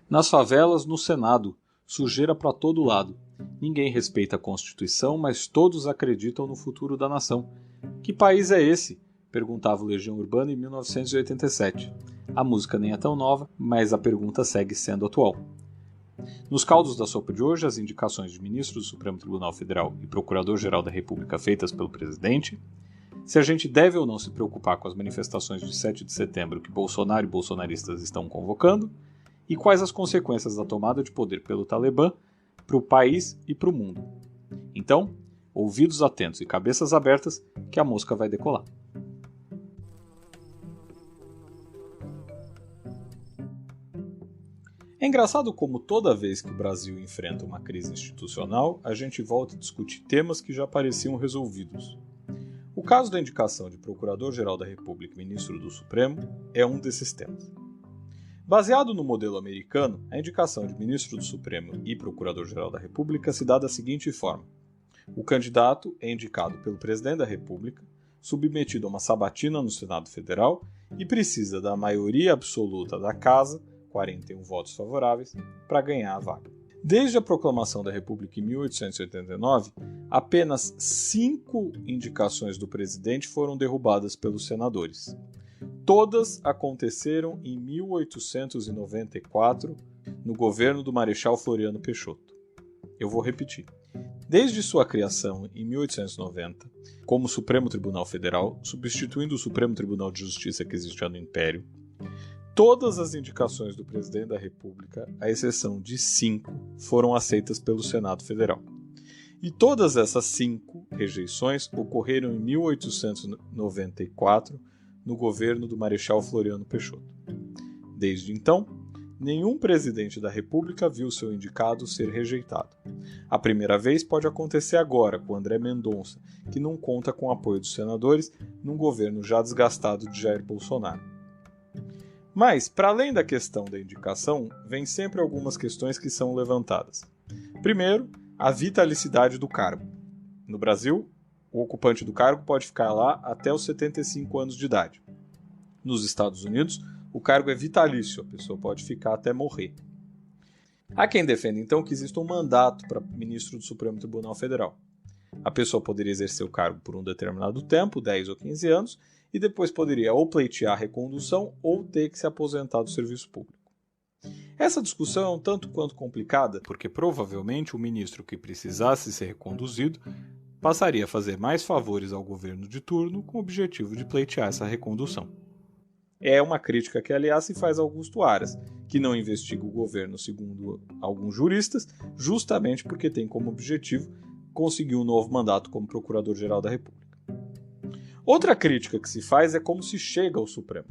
Nas favelas, no Senado, sujeira para todo lado. Ninguém respeita a Constituição, mas todos acreditam no futuro da nação. Que país é esse? Perguntava o Legião Urbana em 1987. A música nem é tão nova, mas a pergunta segue sendo atual. Nos caldos da sopa de hoje, as indicações de ministro do Supremo Tribunal Federal e Procurador-Geral da República feitas pelo presidente, se a gente deve ou não se preocupar com as manifestações de 7 de setembro que Bolsonaro e bolsonaristas estão convocando, e quais as consequências da tomada de poder pelo Talibã para o país e para o mundo. Então, ouvidos atentos e cabeças abertas, que a mosca vai decolar. É engraçado como toda vez que o Brasil enfrenta uma crise institucional, a gente volta a discutir temas que já pareciam resolvidos. O caso da indicação de Procurador-Geral da República e Ministro do Supremo é um desses temas. Baseado no modelo americano, a indicação de Ministro do Supremo e Procurador-Geral da República se dá da seguinte forma. O candidato é indicado pelo Presidente da República, submetido a uma sabatina no Senado Federal e precisa da maioria absoluta da Casa, 41 votos favoráveis, para ganhar a vaga. Desde a proclamação da República em 1889, apenas 5 indicações do presidente foram derrubadas pelos senadores. Todas aconteceram em 1894, no governo do Marechal Floriano Peixoto. Eu vou repetir. Desde sua criação, em 1890, como Supremo Tribunal Federal, substituindo o Supremo Tribunal de Justiça que existia no Império, todas as indicações do Presidente da República, à exceção de 5, foram aceitas pelo Senado Federal. E todas essas 5 rejeições ocorreram em 1894, no governo do Marechal Floriano Peixoto. Desde então, nenhum presidente da República viu seu indicado ser rejeitado. A primeira vez pode acontecer agora, com André Mendonça, que não conta com o apoio dos senadores num governo já desgastado de Jair Bolsonaro. Mas, para além da questão da indicação, vem sempre algumas questões que são levantadas. Primeiro, a vitalicidade do cargo. No Brasil, o ocupante do cargo pode ficar lá até os 75 anos de idade. Nos Estados Unidos, o cargo é vitalício, a pessoa pode ficar até morrer. Há quem defenda, então, que exista um mandato para ministro do Supremo Tribunal Federal. A pessoa poderia exercer o cargo por um determinado tempo, 10 ou 15 anos, e depois poderia ou pleitear a recondução ou ter que se aposentar do serviço público. Essa discussão é um tanto quanto complicada, porque provavelmente o ministro que precisasse ser reconduzido passaria a fazer mais favores ao governo de turno com o objetivo de pleitear essa recondução. É uma crítica que, aliás, se faz a Augusto Aras, que não investiga o governo, segundo alguns juristas, justamente porque tem como objetivo conseguir um novo mandato como Procurador-Geral da República. Outra crítica que se faz é como se chega ao Supremo.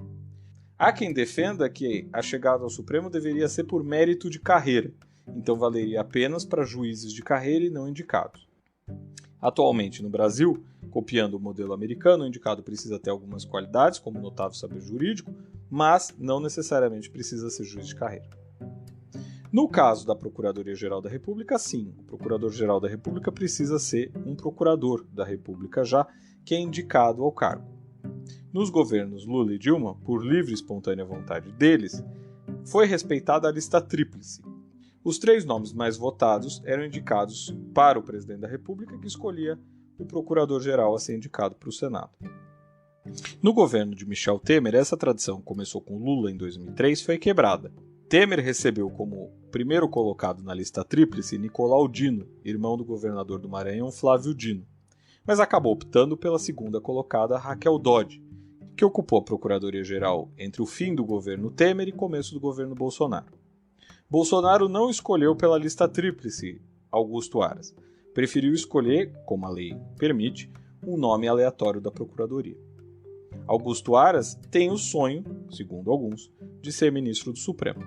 Há quem defenda que a chegada ao Supremo deveria ser por mérito de carreira, então valeria apenas para juízes de carreira e não indicados. Atualmente, no Brasil, copiando o modelo americano, o indicado precisa ter algumas qualidades, como notável saber jurídico, mas não necessariamente precisa ser juiz de carreira. No caso da Procuradoria-Geral da República, sim, o Procurador-Geral da República precisa ser um procurador da República já, que é indicado ao cargo. Nos governos Lula e Dilma, por livre e espontânea vontade deles, foi respeitada a lista tríplice. Os 3 nomes mais votados eram indicados para o presidente da República, que escolhia o procurador-geral a ser indicado para o Senado. No governo de Michel Temer, essa tradição, que começou com Lula em 2003, foi quebrada. Temer recebeu como primeiro colocado na lista tríplice Nicolau Dino, irmão do governador do Maranhão, Flávio Dino, mas acabou optando pela segunda colocada, Raquel Dodge, que ocupou a Procuradoria-Geral entre o fim do governo Temer e começo do governo Bolsonaro. Bolsonaro não escolheu pela lista tríplice Augusto Aras, preferiu escolher, como a lei permite, um nome aleatório da Procuradoria. Augusto Aras tem o sonho, segundo alguns, de ser ministro do Supremo.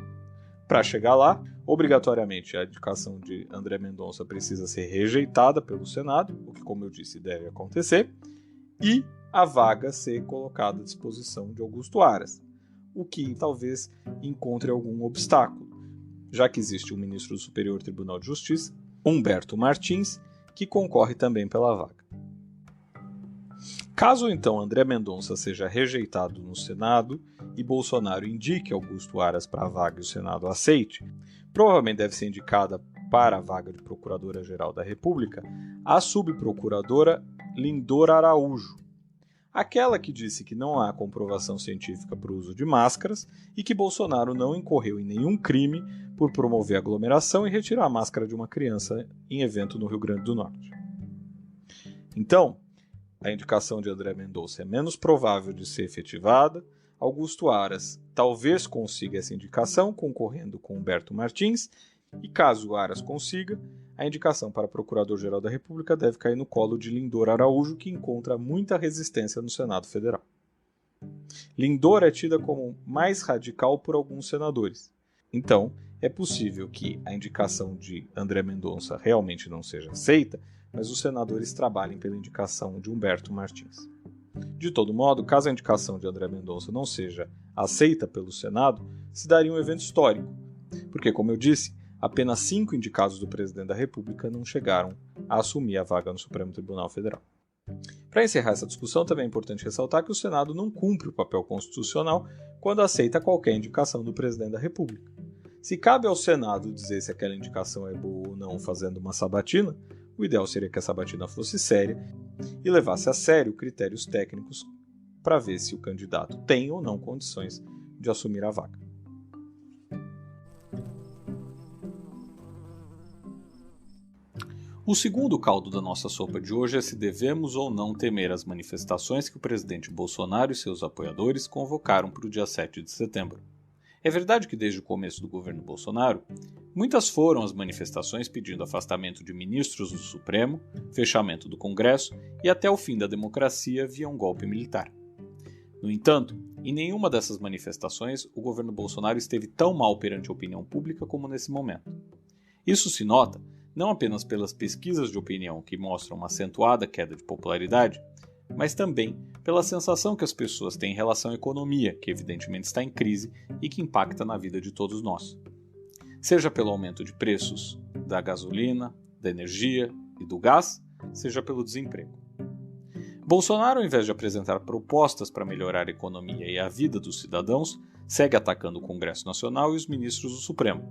Para chegar lá, obrigatoriamente a indicação de André Mendonça precisa ser rejeitada pelo Senado, o que, como eu disse, deve acontecer, e a vaga ser colocada à disposição de Augusto Aras, o que talvez encontre algum obstáculo, já que existe um ministro do Superior Tribunal de Justiça, Humberto Martins, que concorre também pela vaga. Caso então André Mendonça seja rejeitado no Senado e Bolsonaro indique Augusto Aras para a vaga e o Senado aceite, provavelmente deve ser indicada para a vaga de Procuradora-Geral da República a subprocuradora Lindor Araújo, aquela que disse que não há comprovação científica para o uso de máscaras e que Bolsonaro não incorreu em nenhum crime por promover aglomeração e retirar a máscara de uma criança em evento no Rio Grande do Norte. Então, a indicação de André Mendonça é menos provável de ser efetivada. Augusto Aras talvez consiga essa indicação, concorrendo com Humberto Martins, e caso Aras consiga, a indicação para Procurador-Geral da República deve cair no colo de Lindor Araújo, que encontra muita resistência no Senado Federal. Lindor é tida como mais radical por alguns senadores. Então, é possível que a indicação de André Mendonça realmente não seja aceita, mas os senadores trabalhem pela indicação de Humberto Martins. De todo modo, caso a indicação de André Mendonça não seja aceita pelo Senado, se daria um evento histórico, porque, como eu disse, apenas 5 indicados do presidente da República não chegaram a assumir a vaga no Supremo Tribunal Federal. Para encerrar essa discussão, também é importante ressaltar que o Senado não cumpre o papel constitucional quando aceita qualquer indicação do presidente da República. Se cabe ao Senado dizer se aquela indicação é boa ou não fazendo uma sabatina, o ideal seria que a sabatina fosse séria e levasse a sério critérios técnicos para ver se o candidato tem ou não condições de assumir a vaga. O segundo caldo da nossa sopa de hoje é se devemos ou não temer as manifestações que o presidente Bolsonaro e seus apoiadores convocaram para o dia 7 de setembro. É verdade que desde o começo do governo Bolsonaro, muitas foram as manifestações pedindo afastamento de ministros do Supremo, fechamento do Congresso e até o fim da democracia via um golpe militar. No entanto, em nenhuma dessas manifestações o governo Bolsonaro esteve tão mal perante a opinião pública como nesse momento. Isso se nota não apenas pelas pesquisas de opinião que mostram uma acentuada queda de popularidade, mas também pela sensação que as pessoas têm em relação à economia, que evidentemente está em crise e que impacta na vida de todos nós. Seja pelo aumento de preços da gasolina, da energia e do gás, seja pelo desemprego. Bolsonaro, ao invés de apresentar propostas para melhorar a economia e a vida dos cidadãos, segue atacando o Congresso Nacional e os ministros do Supremo.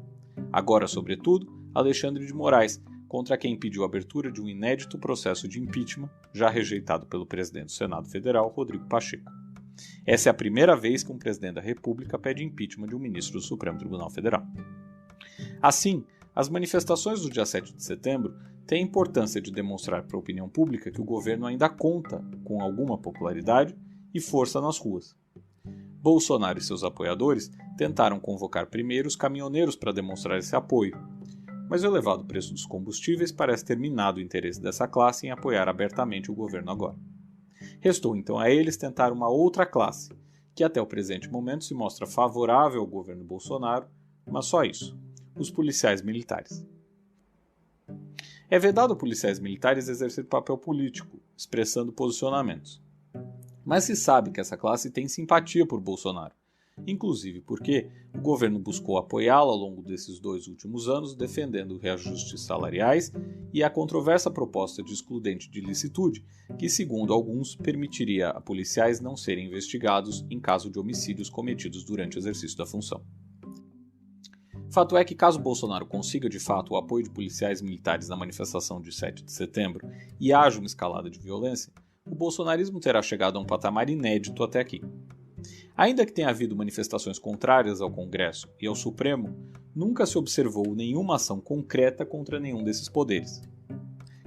Agora, sobretudo, Alexandre de Moraes, contra quem pediu a abertura de um inédito processo de impeachment, já rejeitado pelo presidente do Senado Federal, Rodrigo Pacheco. Essa é a primeira vez que um presidente da República pede impeachment de um ministro do Supremo Tribunal Federal. Assim, as manifestações do dia 7 de setembro têm a importância de demonstrar para a opinião pública que o governo ainda conta com alguma popularidade e força nas ruas. Bolsonaro e seus apoiadores tentaram convocar primeiro os caminhoneiros para demonstrar esse apoio, mas o elevado preço dos combustíveis parece ter minado o interesse dessa classe em apoiar abertamente o governo agora. Restou então a eles tentar uma outra classe, que até o presente momento se mostra favorável ao governo Bolsonaro, mas só isso: os policiais militares. É vedado a policiais militares exercer papel político, expressando posicionamentos. Mas se sabe que essa classe tem simpatia por Bolsonaro, inclusive porque o governo buscou apoiá-lo ao longo desses 2 últimos anos, defendendo reajustes salariais e a controversa proposta de excludente de licitude, que, segundo alguns, permitiria a policiais não serem investigados em caso de homicídios cometidos durante o exercício da função. Fato é que, caso Bolsonaro consiga de fato o apoio de policiais militares na manifestação de 7 de setembro e haja uma escalada de violência, o bolsonarismo terá chegado a um patamar inédito até aqui. Ainda que tenha havido manifestações contrárias ao Congresso e ao Supremo, nunca se observou nenhuma ação concreta contra nenhum desses poderes.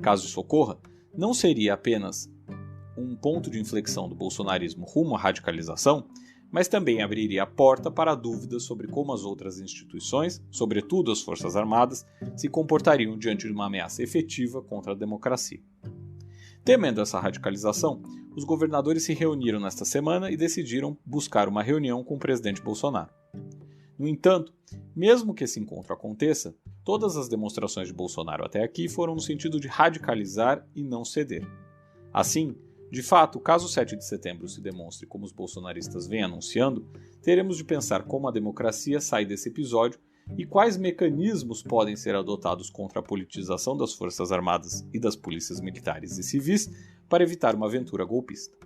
Caso isso ocorra, não seria apenas um ponto de inflexão do bolsonarismo rumo à radicalização, mas também abriria a porta para dúvidas sobre como as outras instituições, sobretudo as Forças Armadas, se comportariam diante de uma ameaça efetiva contra a democracia. Temendo essa radicalização, os governadores se reuniram nesta semana e decidiram buscar uma reunião com o presidente Bolsonaro. No entanto, mesmo que esse encontro aconteça, todas as demonstrações de Bolsonaro até aqui foram no sentido de radicalizar e não ceder. Assim, de fato, caso o 7 de setembro se demonstre como os bolsonaristas vêm anunciando, teremos de pensar como a democracia sai desse episódio, E quais mecanismos podem ser adotados contra a politização das Forças Armadas e das polícias militares e civis para evitar uma aventura golpista.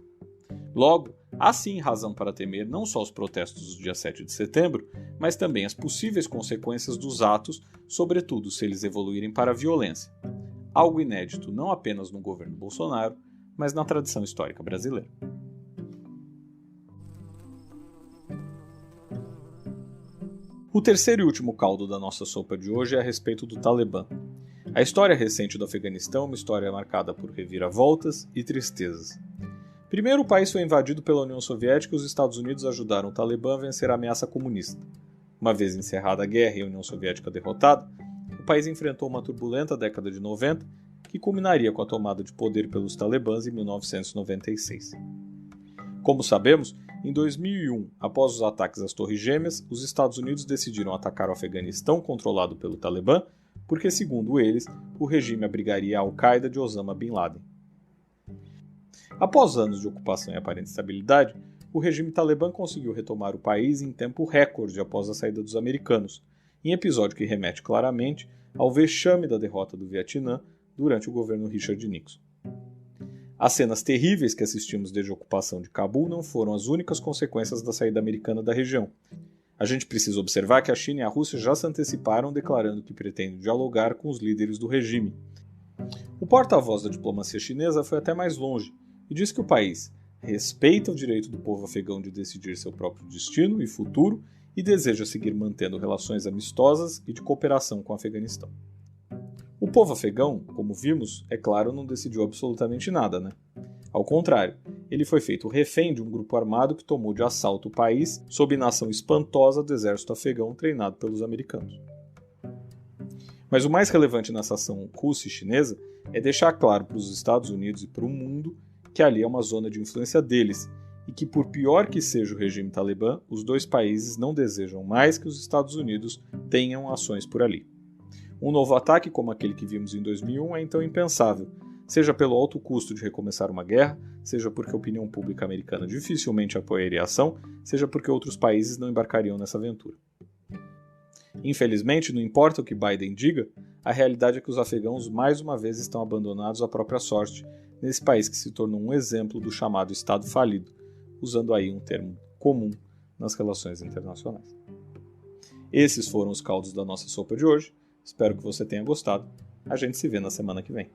Logo, há sim razão para temer não só os protestos do dia 7 de setembro, mas também as possíveis consequências dos atos, sobretudo se eles evoluírem para a violência. Algo inédito não apenas no governo Bolsonaro, mas na tradição histórica brasileira. O terceiro e último caldo da nossa sopa de hoje é a respeito do Talibã. A história recente do Afeganistão é uma história marcada por reviravoltas e tristezas. Primeiro, o país foi invadido pela União Soviética e os Estados Unidos ajudaram o Talibã a vencer a ameaça comunista. Uma vez encerrada a guerra e a União Soviética derrotada, o país enfrentou uma turbulenta década de 90, que culminaria com a tomada de poder pelos talibãs em 1996. Como sabemos, em 2001, após os ataques às Torres Gêmeas, os Estados Unidos decidiram atacar o Afeganistão controlado pelo Talibã, porque, segundo eles, o regime abrigaria a Al-Qaeda de Osama Bin Laden. Após anos de ocupação e aparente estabilidade, o regime talibã conseguiu retomar o país em tempo recorde após a saída dos americanos, em episódio que remete claramente ao vexame da derrota do Vietnã durante o governo Richard Nixon. As cenas terríveis que assistimos desde a ocupação de Cabul não foram as únicas consequências da saída americana da região. A gente precisa observar que a China e a Rússia já se anteciparam declarando que pretendem dialogar com os líderes do regime. O porta-voz da diplomacia chinesa foi até mais longe e diz que o país respeita o direito do povo afegão de decidir seu próprio destino e futuro e deseja seguir mantendo relações amistosas e de cooperação com o Afeganistão. O povo afegão, como vimos, é claro, não decidiu absolutamente nada, né? Ao contrário, ele foi feito refém de um grupo armado que tomou de assalto o país sob inação espantosa do exército afegão treinado pelos americanos. Mas o mais relevante nessa ação russa e chinesa é deixar claro para os Estados Unidos e para o mundo que ali é uma zona de influência deles e que, por pior que seja o regime talibã, os dois países não desejam mais que os Estados Unidos tenham ações por ali. Um novo ataque como aquele que vimos em 2001 é então impensável, seja pelo alto custo de recomeçar uma guerra, seja porque a opinião pública americana dificilmente apoiaria a ação, seja porque outros países não embarcariam nessa aventura. Infelizmente, não importa o que Biden diga, a realidade é que os afegãos mais uma vez estão abandonados à própria sorte, nesse país que se tornou um exemplo do chamado Estado falido, usando aí um termo comum nas relações internacionais. Esses foram os caldos da nossa sopa de hoje. Espero que você tenha gostado. A gente se vê na semana que vem.